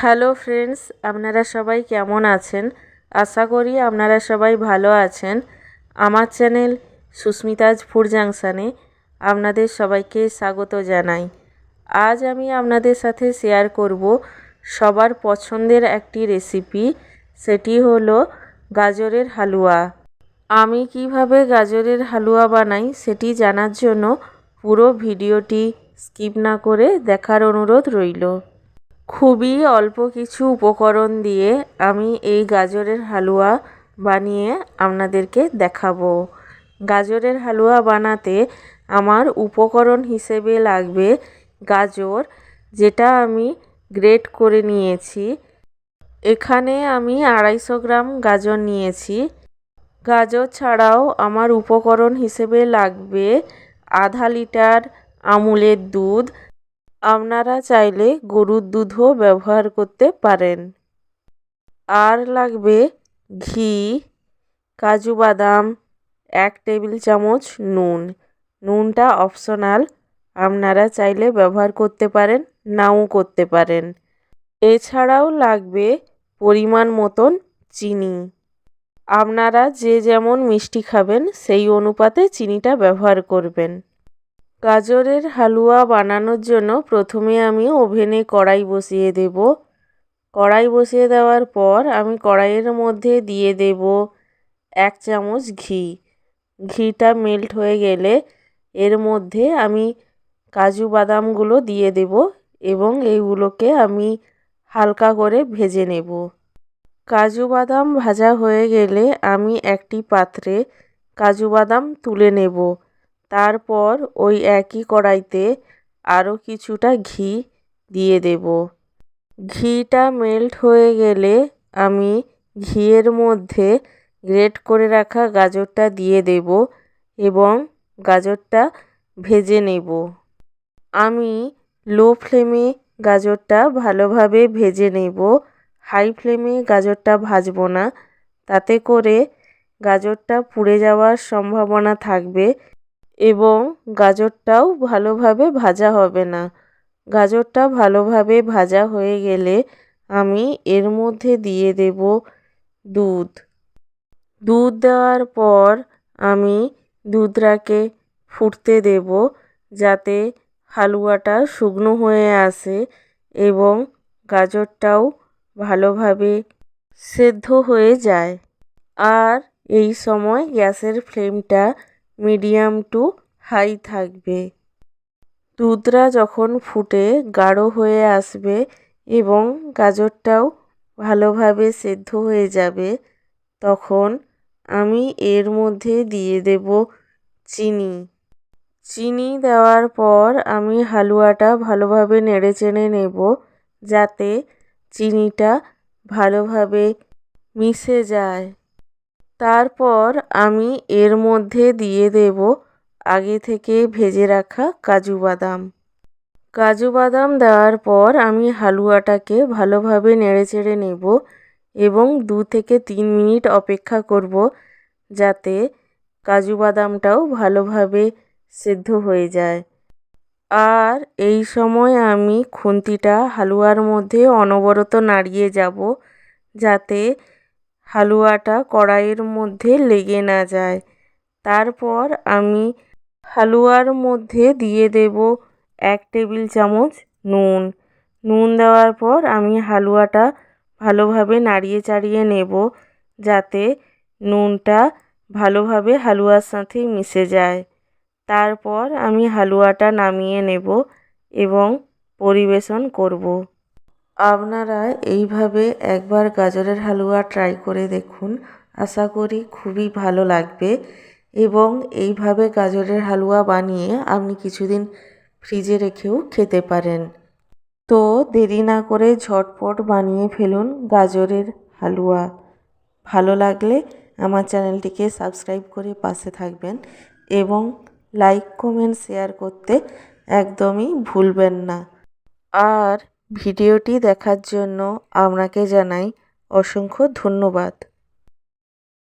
Hello friends, আপনারা সবাই কেমন আছেন? আশা করি আপনারা সবাই ভালো আছেন। আমার চ্যানেল সুস্মিতাজ ফুড জাংশনে আপনাদের সবাইকে স্বাগত জানাই। আজ আমি আপনাদের সাথে শেয়ার করব সবার পছন্দের একটি রেসিপি, সেটি হলো গাজরের হালুয়া। আমি কিভাবে গাজরের হালুয়া বানাই সেটি জানার জন্য পুরো ভিডিওটি স্কিপ না করে দেখার অনুরোধ রইল। খুবই অল্প কিছু উপকরণ দিয়ে আমি এই গাজরের হালুয়া বানিয়ে আপনাদেরকে দেখাবো। গাজরের হালুয়া বানাতে আমার উপকরণ হিসেবে লাগবে গাজর, যেটা আমি গ্রেট করে নিয়েছি। এখানে আমি 250 গ্রাম গাজর নিয়েছি। গাজর ছাড়াও আমার উপকরণ হিসেবে লাগবে আধা লিটার আমুলের দুধ। আপনারা চাইলে গরুর দুধও ব্যবহার করতে পারেন। আর লাগবে ঘি, কাজু বাদাম, 1 টেবিল চামচ নুন। নুনটা অপশনাল, আপনারা চাইলে ব্যবহার করতে পারেন, নাও করতে পারেন। এছাড়াও লাগবে পরিমাণ মতন চিনি। আপনারা যে যেমন মিষ্টি খাবেন সেই অনুপাতে চিনিটা ব্যবহার করবেন। গাজরের হালুয়া বানানোর জন্য প্রথমে আমি ওভেনে কড়াই বসিয়ে দেব। কড়াই বসিয়ে দেওয়ার পর আমি কড়াইয়ের মধ্যে দিয়ে দেব 1 চামচ ঘি। ঘিটা মেল্ট হয়ে গেলে এর মধ্যে আমি কাজু বাদামগুলো দিয়ে দেব এবং এইগুলোকে আমি হালকা করে ভেজে নেব। কাজু বাদাম ভাজা হয়ে গেলে আমি একটি পাত্রে কাজু বাদাম তুলে নেব। তারপর ওই একই কড়াইতে আরও কিছুটা ঘি দিয়ে দেব। ঘিটা মেল্ট হয়ে গেলে আমি ঘিয়ের মধ্যে গ্রেট করে রাখা গাজরটা দিয়ে দেব এবং গাজরটা ভেজে নেব। আমি লো ফ্লেমে গাজরটা ভালোভাবে ভেজে নেব। হাই ফ্লেমে গাজরটা ভাজবো না, তাতে করে গাজরটা পুড়ে যাওয়ার সম্ভাবনা থাকবে এবং গাজরটাও ভালোভাবে ভাজা হবে না। গাজরটা ভালোভাবে ভাজা হয়ে গেলে আমি এর মধ্যে দিয়ে দেব দুধ। দুধ দেওয়ার পর আমি দুধটাকে ফুটতে দেব, যাতে হালুয়াটা শুকনো হয়ে আসে এবং গাজরটাও ভালোভাবে সেদ্ধ হয়ে যায়। আর এই সময় গ্যাসের ফ্লেমটা মিডিয়াম টু হাই থাকবে। দুধটা যখন ফুটে গাঢ় হয়ে আসবে এবং গাজরটাও ভালোভাবে সেদ্ধ হয়ে যাবে, তখন আমি এর মধ্যে দিয়ে দেব চিনি। চিনি দেওয়ার পর আমি হালুয়াটা ভালোভাবে নেড়েচেড়ে নেব, যাতে চিনিটা ভালোভাবে মিশে যায়। তারপর আমি এর মধ্যে দিয়ে দেব আগে থেকে ভেজে রাখা কাজু বাদাম। কাজু বাদাম দেওয়ার পর আমি হালুয়াটাকে ভালোভাবে নেড়েচেড়ে নেব এবং 2 থেকে 3 মিনিট অপেক্ষা করব, যাতে কাজু বাদামটাও ভালোভাবে সেদ্ধ হয়ে যায়। আর এই সময় আমি খুন্তিটা হালুয়ার মধ্যে অনবরত নাড়িয়ে যাব, যাতে হালুয়াটা কড়াইয়ের মধ্যে লেগে না যায়। তারপর আমি হালুয়ার মধ্যে দিয়ে দেব 1 টেবিল চামচ নুন। নুন দেওয়ার পর আমি হালুয়াটা ভালোভাবে নাড়িয়ে চাড়িয়ে নেব, যাতে নুনটা ভালোভাবে হালুয়ার সাথে মিশে যায়। তারপর আমি হালুয়াটা নামিয়ে নেব এবং পরিবেশন করব। আপনারা এইভাবে একবার গাজরের হালুয়া ট্রাই করে দেখুন, আশা করি খুবই ভালো লাগবে। এবং এইভাবে গাজরের হালুয়া বানিয়ে আপনি কিছুদিন ফ্রিজে রেখেও খেতে পারেন। তো দেরি না করে ঝটপট বানিয়ে ফেলুন গাজরের হালুয়া। ভালো লাগলে আমার চ্যানেলটিকে সাবস্ক্রাইব করে পাশে থাকবেন এবং লাইক, কমেন্ট, শেয়ার করতে একদমই ভুলবেন না। আর ভিডিওটি দেখার জন্য আপনাকে জানাই অসংখ্য ধন্যবাদ।